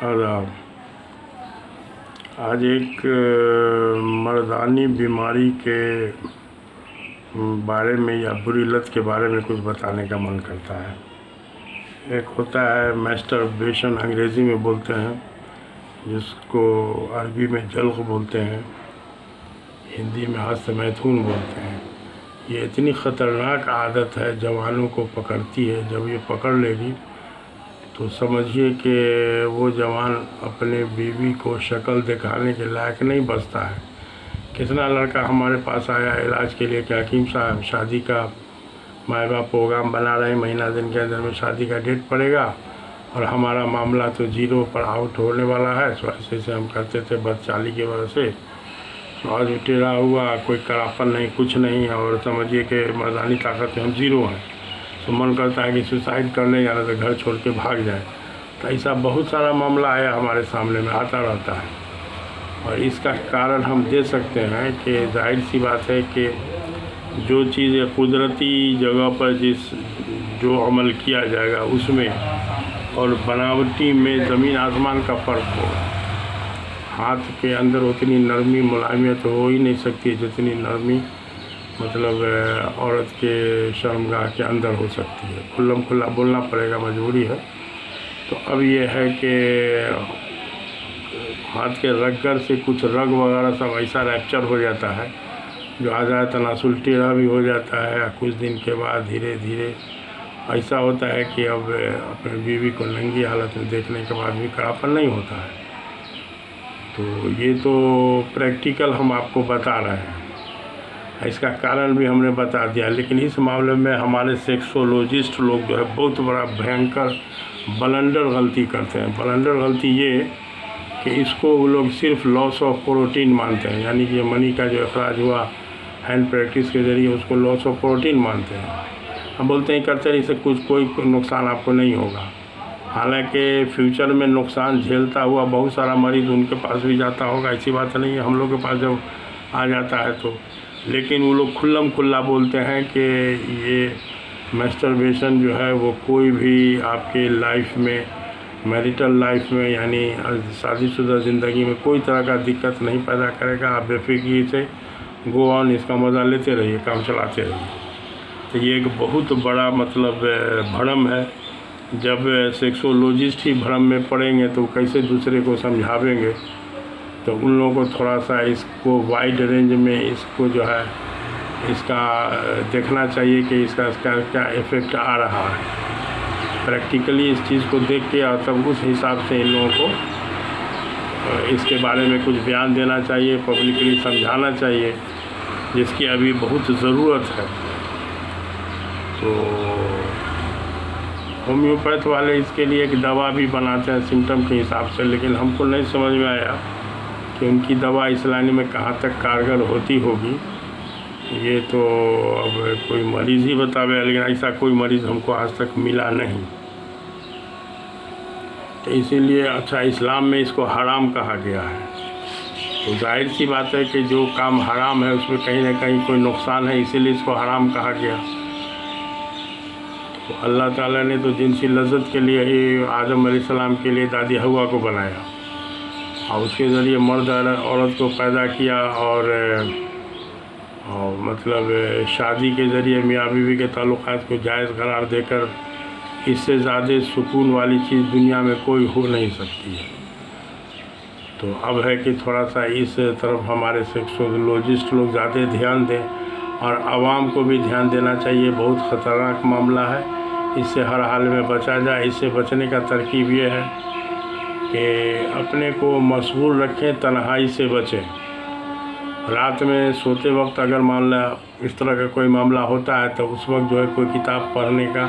और आज एक मर्दानी बीमारी के बारे में या बुरी लत के बारे में कुछ बताने का मन करता है। एक होता है मैस्टरबेशन, अंग्रेज़ी में बोलते हैं, जिसको अरबी में जल्क बोलते हैं, हिंदी में हस्तमैथुन बोलते हैं। ये इतनी ख़तरनाक आदत है, जवानों को पकड़ती है। जब ये पकड़ लेगी तो समझिए कि वो जवान अपने बीवी को शक्ल दिखाने के लायक नहीं बचता है। कितना लड़का हमारे पास आया इलाज के लिए कि हकीम साहब, शादी का माँ बाप प्रोग्राम बना रहे हैं, महीना दिन के अंदर में शादी का डेट पड़ेगा और हमारा मामला तो जीरो पर आउट होने वाला है। तो ऐसे से हम करते थे बदचाली की वजह से। तो आज टेढ़ा हुआ, कोई करापन नहीं, कुछ नहीं, और समझिए कि मर्दानी ताकत में हम ज़ीरो हैं। तो मन करता है कि सुसाइड कर लें या तो घर छोड़ के भाग जाए। तो ऐसा बहुत सारा मामला आया हमारे सामने में, आता रहता है। और इसका कारण हम दे सकते हैं कि जाहिर सी बात है कि जो चीज़ कुदरती जगह पर जो अमल किया जाएगा उसमें और बनावटी में ज़मीन आसमान का फ़र्क होगा। हाथ के अंदर उतनी नरमी मुलायमियत हो ही नहीं सकती जितनी नरमी मतलब औरत के शर्मगाह के अंदर हो सकती है। खुल्लम खुल्ला बोलना पड़ेगा, मजबूरी है। तो अब ये है कि हाथ के रगगर से कुछ रग वगैरह सब ऐसा रैप्चर हो जाता है जो आ जाए, तनासुल टेढ़ा भी हो जाता है। कुछ दिन के बाद धीरे धीरे ऐसा होता है कि अब अपने बीवी को नंगी हालत में देखने के बाद भी कड़ापन नहीं होता है। तो ये तो प्रैक्टिकल हम आपको बता रहे हैं, इसका कारण भी हमने बता दिया। लेकिन इस मामले में हमारे सेक्सोलॉजिस्ट लोग जो है बहुत बड़ा भयंकर ब्लंडर गलती करते हैं। ब्लंडर गलती ये कि इसको वो लोग सिर्फ लॉस ऑफ प्रोटीन मानते हैं, यानी कि मनी का जो अखराज हुआ हैंड प्रैक्टिस के ज़रिए उसको लॉस ऑफ प्रोटीन मानते हैं। हम बोलते हैं करते रहिए, इससे कोई नुकसान आपको नहीं होगा। हालांकि फ्यूचर में नुकसान झेलता हुआ बहुत सारा मरीज़ उनके पास भी जाता होगा, ऐसी बात नहीं है। हम लोग के पास जब आ जाता है तो, लेकिन वो लोग खुल्लम खुल्ला बोलते हैं कि ये मैस्टरबेशन जो है वो कोई भी आपके लाइफ में, मैरिटल लाइफ में, यानी शादीशुदा ज़िंदगी में कोई तरह का दिक्कत नहीं पैदा करेगा। आप बेफिक्री से गो ऑन, इसका मज़ा लेते रहिए, काम चलाते रहिए। तो ये एक बहुत बड़ा मतलब भ्रम है। जब सेक्सोलॉजिस्ट ही भ्रम में पड़ेंगे तो कैसे दूसरे को समझावेंगे। तो उन लोगों को थोड़ा सा इसको वाइड रेंज में इसको जो है इसका देखना चाहिए कि इसका क्या इफ़ेक्ट आ रहा है। प्रैक्टिकली इस चीज़ को देख के और तब उस हिसाब से इन लोगों को इसके बारे में कुछ बयान देना चाहिए, पब्लिकली समझाना चाहिए, जिसकी अभी बहुत ज़रूरत है। तो होम्योपैथ वाले इसके लिए एक दवा भी बनाते हैं सिम्टम के हिसाब से, लेकिन हमको नहीं समझ में आया कि उनकी दवा इस लाइन में कहाँ तक कारगर होती होगी। ये तो अब कोई मरीज़ ही बतावे, लेकिन ऐसा कोई मरीज़ हमको आज तक मिला नहीं। तो इसीलिए अच्छा, इस्लाम में इसको हराम कहा गया है। तो जाहिर सी बात है कि जो काम हराम है उसमें कहीं ना कहीं कोई नुकसान है, इसीलिए इसको हराम कहा गया। तो अल्लाह ताला ने तो जिनसी लज़्ज़त के लिए ही आदम अलैहिस्सलाम के लिए दादी हवा को बनाया और उसके ज़रिए मर्द औरत को पैदा किया और मतलब शादी के ज़रिए मियाँ बीवी के ताल्लुक़ात को जायज़ करार देकर इससे ज़्यादा सुकून वाली चीज़ दुनिया में कोई हो नहीं सकती है। तो अब है कि थोड़ा सा इस तरफ हमारे सेक्सोलॉजिस्ट लोग ज़्यादा ध्यान दें और आवाम को भी ध्यान देना चाहिए। बहुत ख़तरनाक मामला है, इससे हर हाल में बचा जाए। इससे बचने का तरकीब ये है कि अपने को मशगूल रखें, तन्हाई से बचें। रात में सोते वक्त अगर मान ला इस तरह का कोई मामला होता है तो उस वक्त जो है कोई किताब पढ़ने का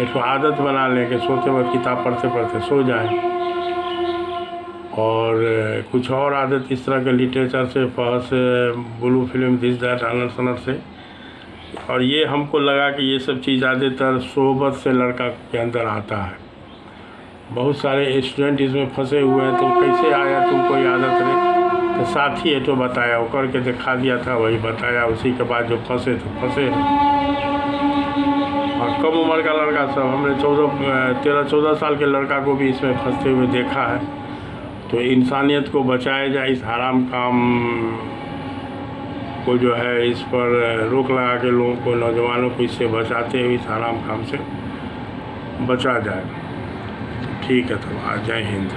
एक आदत बना लें कि सोते वक्त किताब पढ़ते पढ़ते सो जाएं। और कुछ और आदत इस तरह के लिटरेचर से, फहस, ब्लू फिल्म, दिस दैट अनर सनर से। और ये हमको लगा कि ये सब चीज़ ज़्यादातर सोहबत से लड़का के अंदर आता है। बहुत सारे स्टूडेंट इसमें फंसे हुए हैं। तो कैसे आया तुमको ये आदत रे? तो साथी है तो बताया, वो करके दिखा दिया था, वही बताया। उसी के बाद जो फंसे तो फंसे। और कम उम्र का लड़का सब, हमने 13-14 साल के लड़का को भी इसमें फंसते हुए देखा है। तो इंसानियत को बचाया जाए, इस हराम काम को जो है इस पर रोक लगा के लोगों को, नौजवानों को इससे बचाते हुए इस हराम काम से बचा जाए। ठीक है, तो जय हिंद।